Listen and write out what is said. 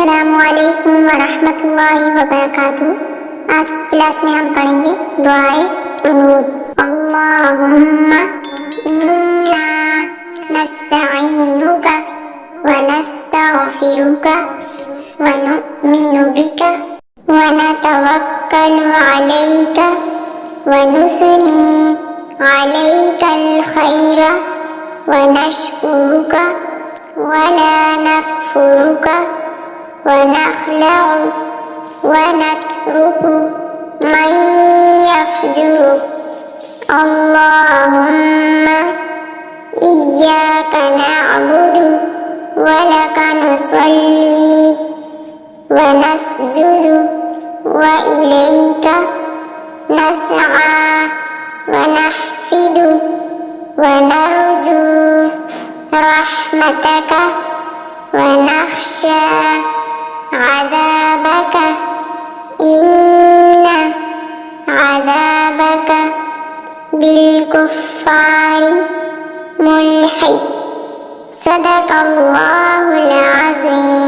अस्सलामुअलैकुम वरहमतुल्लाहि वबरकातुहू। आज की क्लास में हम पढ़ेंगे दुआए कुनूत। अल्लाहुम्मा इन्ना नस्तईनुका व नस्तगफिरुका व नु'मिनु बिका व नतवक्कलु अलैका व नुस्नी अलैकल खैरा व नशकुरुका व ला नकफुरुका ونخلع ونترك من يفجرك اللهم إياك نعبد ولك نصلي ونسجد وإليك نسعى ونحفد ونرجو رحمتك ونخشى عذابك إن عذابك بالكفار ملحق صدق الله العظيم.